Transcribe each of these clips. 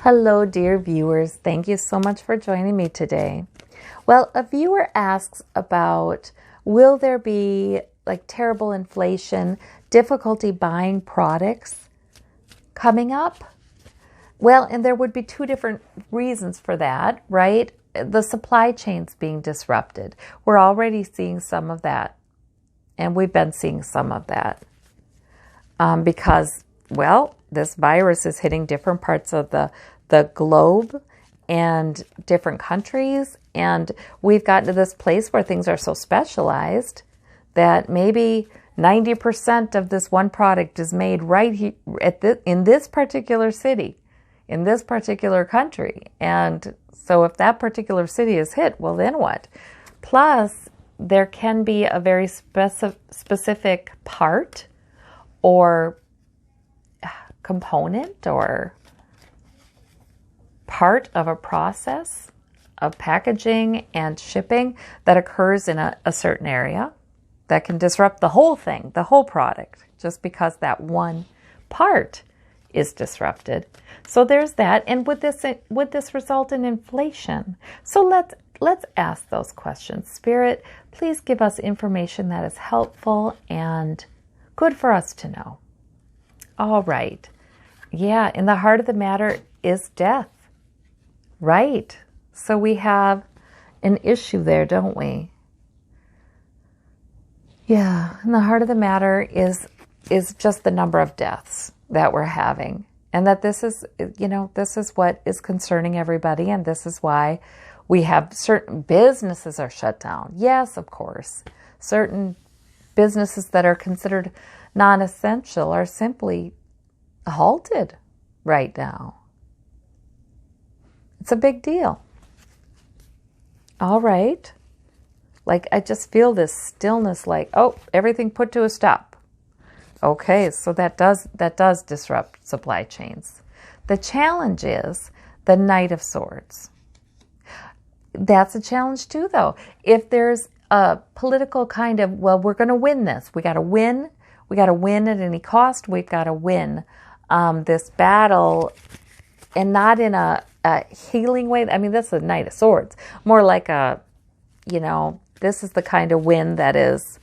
Hello, dear viewers. Thank you so much for joining me today. Well, a viewer asks about, will there be like terrible inflation, difficulty buying products coming up? Well, and there would be two different reasons for that, right? The supply chains being disrupted. We're already seeing some of that, and we've been seeing some of that because, well, this virus is hitting different parts of the globe and different countries. And we've gotten to this place where things are so specialized that maybe 90% of this one product is made right here in this particular city, in this particular country. And so if that particular city is hit, well, then what? Plus, there can be a very specific part or component or part of a process of packaging and shipping that occurs in a certain area that can disrupt the whole thing, the whole product, just because that one part is disrupted. So there's that. And would this result in inflation? So let's ask those questions. Spirit, please give us information that is helpful and good for us to know. All right. Yeah, in the heart of the matter is death. Right. So we have an issue there, don't we? Yeah, and the heart of the matter is just the number of deaths that we're having. And that this is what is concerning everybody, and this is why we have certain businesses are shut down. Yes, of course. Certain businesses that are considered non-essential are simply halted right now. It's a big deal. All right. Like, I just feel this stillness, like, oh, everything put to a stop. Okay, so that does disrupt supply chains. The challenge is the Knight of Swords. That's a challenge too, though. If there's a political kind of, well, we're going to win this. We got to win. We got to win at any cost. We've got to win this battle, and not in a healing way. I mean, that's the Knight of Swords. More like this is the kind of win that is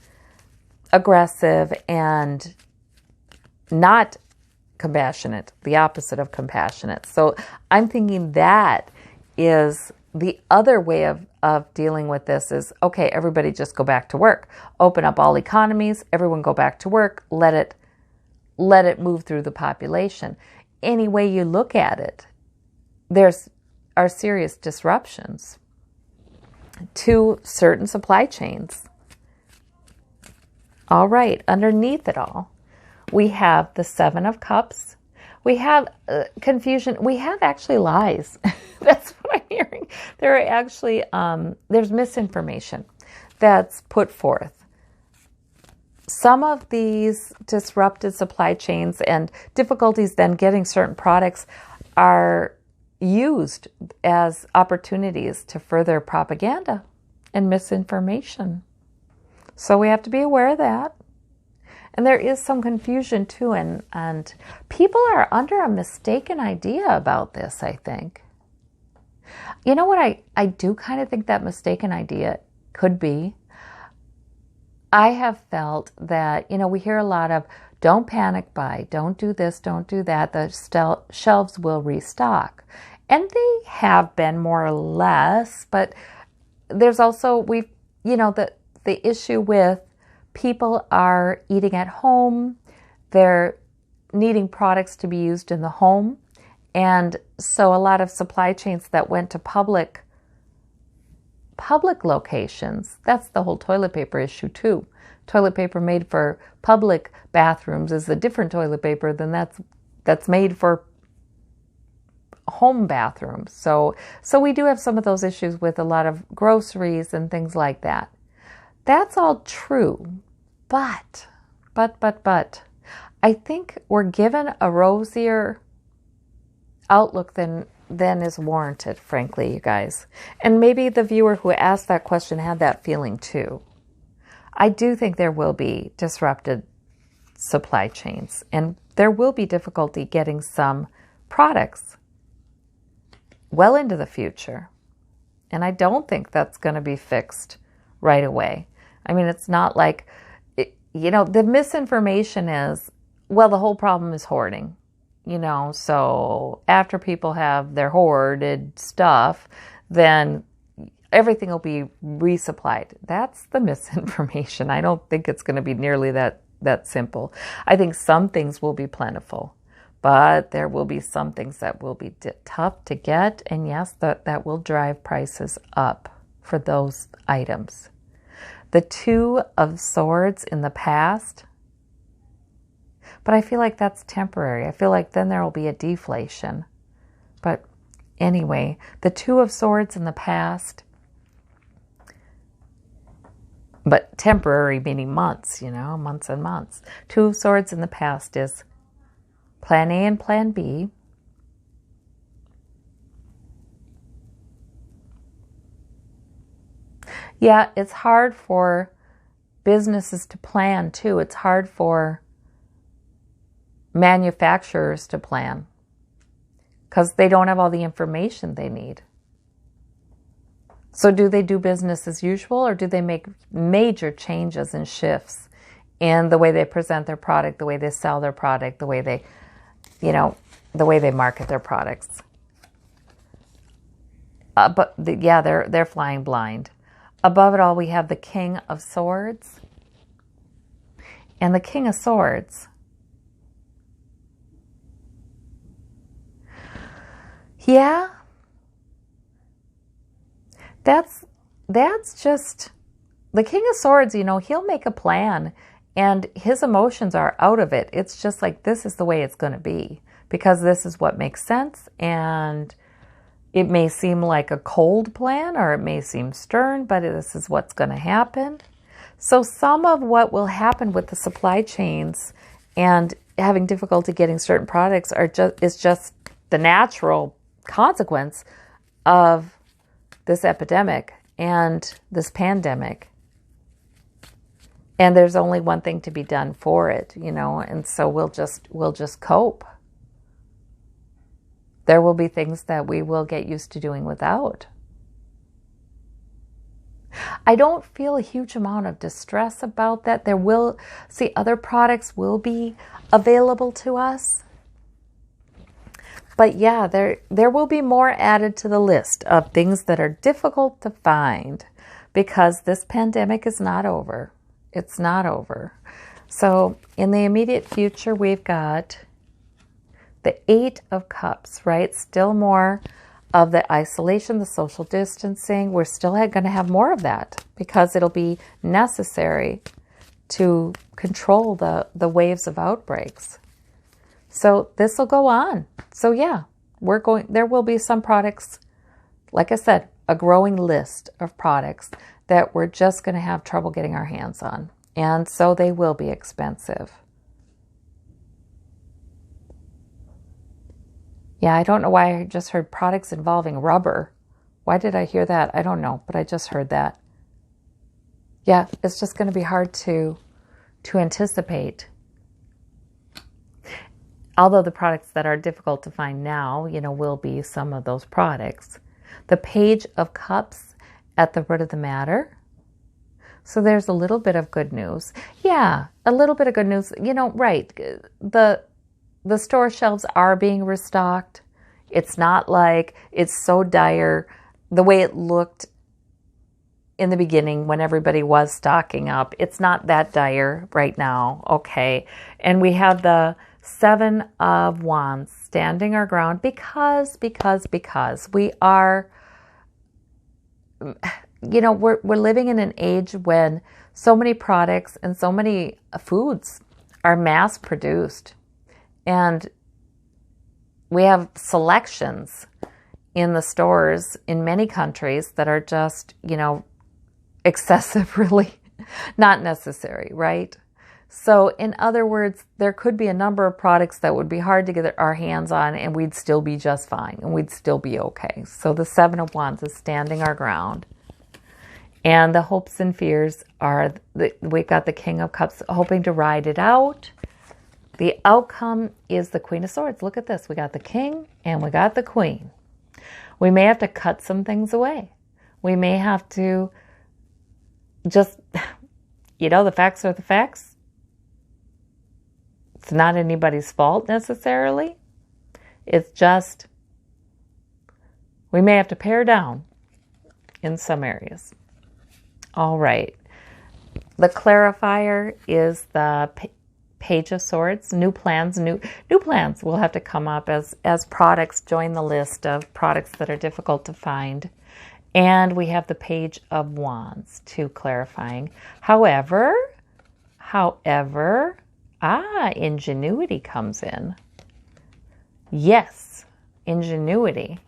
aggressive and not compassionate, the opposite of compassionate. So I'm thinking that is the other way of dealing with this is, okay, everybody just go back to work. Open up all economies, everyone go back to work, let it move through the population. Any way you look at it, are serious disruptions to certain supply chains. All right, underneath it all, we have the Seven of Cups. We have confusion. We have actually lies. That's what I'm hearing. There are actually, there's misinformation that's put forth. Some of these disrupted supply chains and difficulties then getting certain products are used as opportunities to further propaganda and misinformation. So we have to be aware of that. And there is some confusion too, and people are under a mistaken idea about this, I think. You know what I do kind of think that mistaken idea could be? I have felt that, we hear a lot of, don't panic buy, don't do this, don't do that, the shelves will restock. And they have been more or less, but there's also, the issue with people are eating at home, they're needing products to be used in the home. And so a lot of supply chains that went to public locations, that's the whole toilet paper issue too. Toilet paper made for public bathrooms is a different toilet paper than that's made for home bathrooms. So we do have some of those issues with a lot of groceries and things like that. That's all true. But I think we're given a rosier outlook than is warranted, frankly, you guys. And maybe the viewer who asked that question had that feeling too. I do think there will be disrupted supply chains, and there will be difficulty getting some products well into the future. And I don't think that's going to be fixed right away. I mean, it's not like, the misinformation is, well, the whole problem is hoarding. So after people have their hoarded stuff, then everything will be resupplied. That's the misinformation. I don't think it's going to be nearly that simple. I think some things will be plentiful, but there will be some things that will be tough to get. And yes, that will drive prices up for those items. The Two of Swords in the past, but I feel like that's temporary. I feel like then there will be a deflation. But anyway, the Two of Swords in the past, but temporary meaning months, months and months. Two of Swords in the past is plan A and plan B. Yeah, it's hard for businesses to plan too. It's hard for manufacturers to plan because they don't have all the information they need. So do they do business as usual, or do they make major changes and shifts in the way they present their product, the way they sell their product, the way they, the way they market their products? They're flying blind. Above it all, we have the King of Swords. And the King of Swords, yeah, that's just, the King of Swords, he'll make a plan and his emotions are out of it. It's just like, this is the way it's going to be because this is what makes sense. And it may seem like a cold plan or it may seem stern, but this is what's going to happen. So some of what will happen with the supply chains and having difficulty getting certain products is just the natural consequence of this epidemic and this pandemic. And there's only one thing to be done for it, and so we'll just cope. There will be things that we will get used to doing without. I don't feel a huge amount of distress about that. Other products will be available to us. But yeah, there will be more added to the list of things that are difficult to find because this pandemic is not over. It's not over. So in the immediate future, we've got the Eight of Cups, right? Still more of the isolation, the social distancing. We're still going to have more of that because it'll be necessary to control the waves of outbreaks. So this will go on. So yeah, there will be some products, like I said, a growing list of products that we're just going to have trouble getting our hands on. And so they will be expensive. Yeah, I don't know why I just heard products involving rubber. Why did I hear that? I don't know, but I just heard that. Yeah, it's just going to be hard to anticipate. Although the products that are difficult to find now, will be some of those products. The Page of Cups at the root of the matter. So there's a little bit of good news. Yeah, a little bit of good news. Right. The store shelves are being restocked. It's not like it's so dire the way it looked in the beginning when everybody was stocking up. It's not that dire right now. Okay. And we have the Seven of Wands standing our ground because we are, we're living in an age when so many products and so many foods are mass produced. And we have selections in the stores in many countries that are just, excessive, really not necessary, right? So in other words, there could be a number of products that would be hard to get our hands on and we'd still be just fine and we'd still be okay. So the Seven of Wands is standing our ground. And the hopes and fears are, we've got the King of Cups hoping to ride it out. The outcome is the Queen of Swords. Look at this. We got the King and we got the Queen. We may have to cut some things away. We may have to just, the facts are the facts. It's not anybody's fault necessarily. It's just, we may have to pare down in some areas. All right. The clarifier is the Page of Swords. New plans will have to come up as products join the list of products that are difficult to find. And we have the Page of Wands, too, clarifying. However, ingenuity comes in. Yes, ingenuity.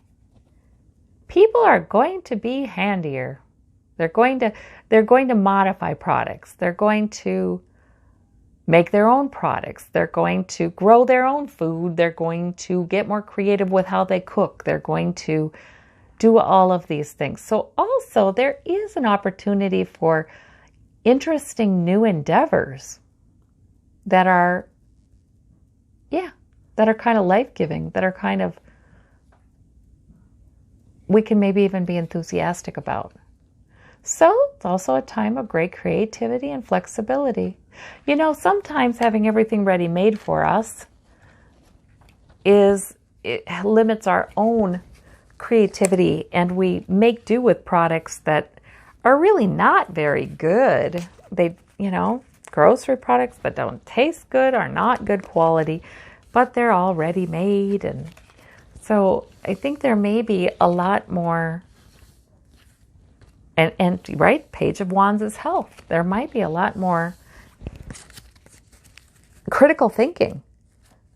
People are going to be handier. They're going to modify products. They're going to make their own products. They're going to grow their own food. They're going to get more creative with how they cook. They're going to do all of these things. So also there is an opportunity for interesting new endeavors that are kind of life-giving, that are kind of, we can maybe even be enthusiastic about. So it's also a time of great creativity and flexibility. Sometimes having everything ready-made for us it limits our own creativity, and we make do with products that are really not very good. They, grocery products that don't taste good, are not good quality, but they're all ready-made. And so I think there may be a lot more, and right, Page of Wands is health. There might be a lot more critical thinking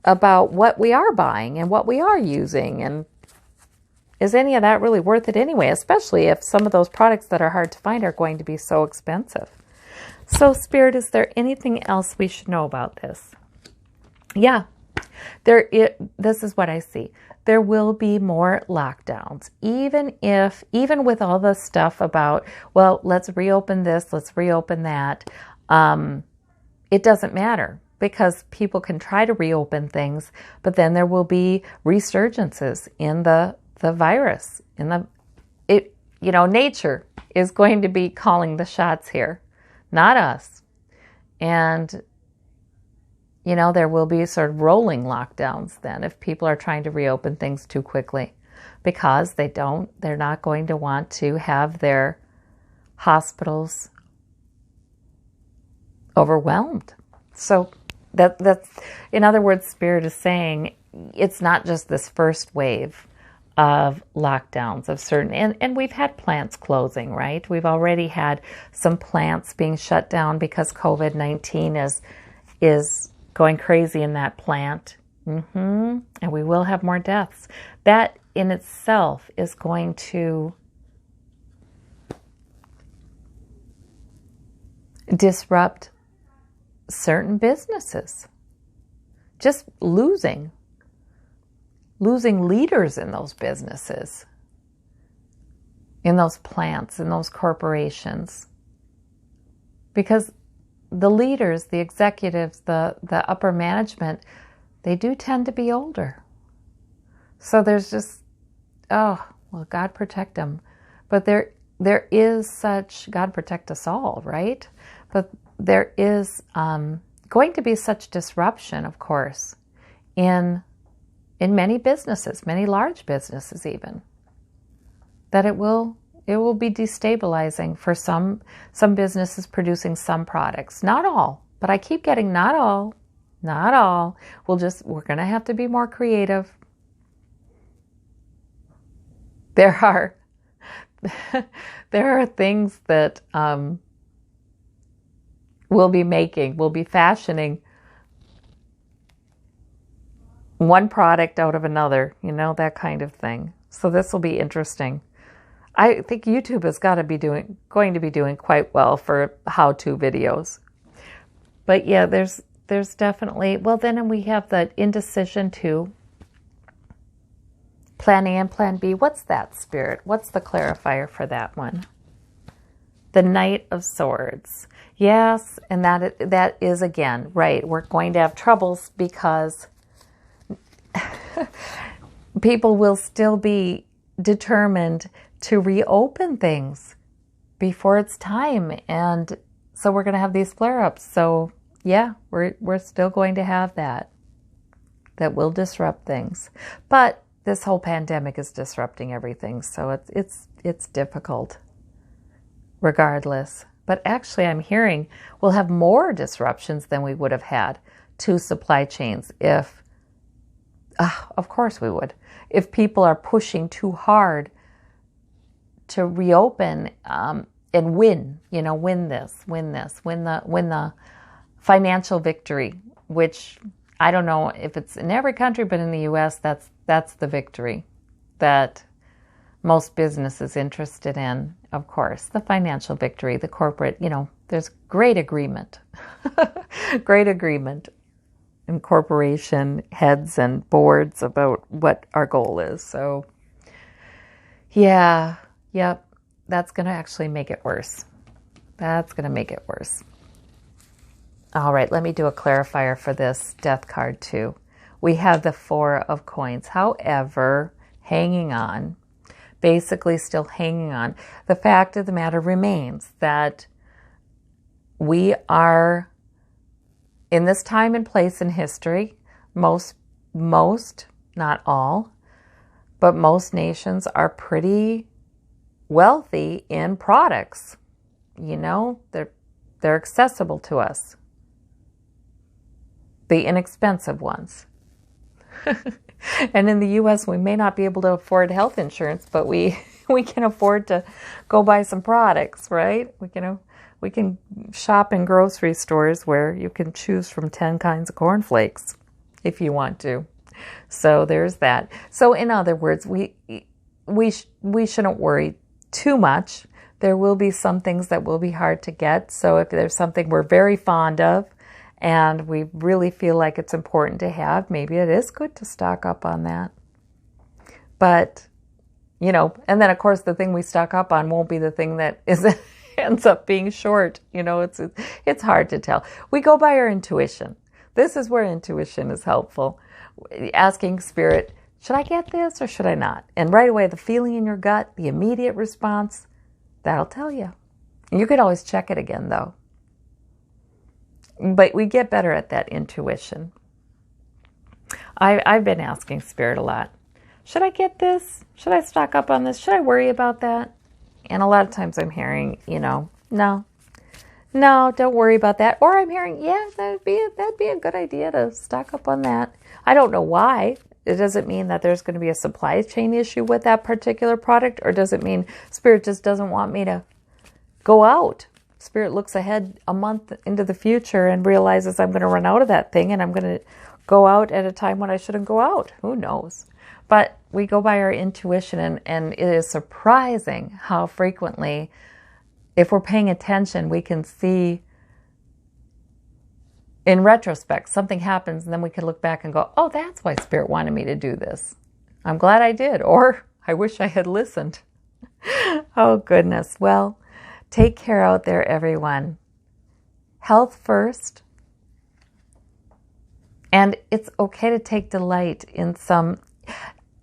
about what we are buying and what we are using, and is any of that really worth it anyway, especially if some of those products that are hard to find are going to be so expensive. So Spirit, is there anything else we should know about this? Yeah, this is what I see. There will be more lockdowns, even with all the stuff about, well, let's reopen this, let's reopen that. It doesn't matter, because people can try to reopen things, but then there will be resurgences in the virus. Nature is going to be calling the shots here, not us. And there will be sort of rolling lockdowns then if people are trying to reopen things too quickly, because they're not going to want to have their hospitals overwhelmed. So that's, in other words, Spirit is saying it's not just this first wave of lockdowns of certain, and we've had plants closing, right? We've already had some plants being shut down because COVID-19 is going crazy in that plant. And we will have more deaths. That in itself is going to disrupt certain businesses. Just losing leaders in those businesses, in those plants, in those corporations. Because the leaders, the executives, the upper management, they do tend to be older. So there's just, God protect them. But there is such, God protect us all, right? But there is going to be such disruption, of course, in many businesses, many large businesses even, that it will be destabilizing for some businesses producing some products. Not all, but I keep getting not all. We're going to have to be more creative. There are things that we'll be fashioning one product out of another, that kind of thing. So this will be interesting. I think YouTube has got to be going to be doing quite well for how-to videos. But yeah, there's definitely, well, then we have the indecision too. Plan A and Plan B. What's that, Spirit? What's the clarifier for that one? The Knight of Swords. Yes, and that is again, right. We're going to have troubles because people will still be determined to reopen things before it's time. And so we're going to have these flare-ups. So yeah, we're still going to have that will disrupt things. But this whole pandemic is disrupting everything. So it's difficult regardless. But actually I'm hearing we'll have more disruptions than we would have had to supply chains if, of course we would, if people are pushing too hard to reopen and win the financial victory, which I don't know if it's in every country, but in the U.S., that's the victory that most business is interested in, of course, the financial victory, the corporate, there's great agreement, great agreement in corporation heads and boards about what our goal is. So yeah, yep, that's going to actually make it worse. That's going to make it worse. All right, let me do a clarifier for this death card too. We have the 4 of coins. However, hanging on, basically still hanging on. The fact of the matter remains that we are in this time and place in history, most, not all, but most nations are pretty wealthy in products. They're accessible to us. The inexpensive ones. And in the U.S., we may not be able to afford health insurance, but we can afford to go buy some products, right? We can shop in grocery stores where you can choose from 10 kinds of cornflakes if you want to. So there's that. So in other words, we shouldn't worry too much. There will be some things that will be hard to get. So if there's something we're very fond of and we really feel like it's important to have, maybe it is good to stock up on that. But, and then of course the thing we stock up on won't be the thing that ends up being short. It's hard to tell. We go by our intuition. This is where intuition is helpful. Asking Spirit, should I get this or should I not? And right away, the feeling in your gut, the immediate response, that'll tell you. You could always check it again though. But we get better at that intuition. I've been asking Spirit a lot. Should I get this? Should I stock up on this? Should I worry about that? And a lot of times I'm hearing, no, don't worry about that. Or I'm hearing, yeah, that'd be a good idea to stock up on that. I don't know why. It doesn't mean that there's going to be a supply chain issue with that particular product, or does it mean Spirit just doesn't want me to go out? Spirit looks ahead a month into the future and realizes I'm going to run out of that thing and I'm going to go out at a time when I shouldn't go out. Who knows? But we go by our intuition, and it is surprising how frequently, if we're paying attention, we can see in retrospect something happens and then we can look back and go, oh, that's why Spirit wanted me to do this. I'm glad I did, or I wish I had listened. Oh, goodness. Well, take care out there, everyone. Health first. And it's okay to take delight in some.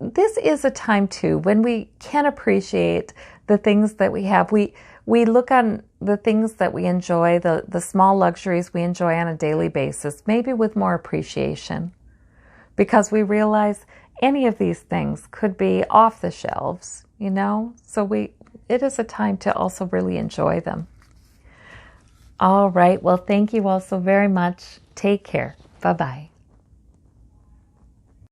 This is a time, too, when we can appreciate the things that we have. We look on the things that we enjoy, the small luxuries we enjoy on a daily basis, maybe with more appreciation, because we realize any of these things could be off the shelves, So it is a time to also really enjoy them. All right. Well, thank you all so very much. Take care. Bye-bye.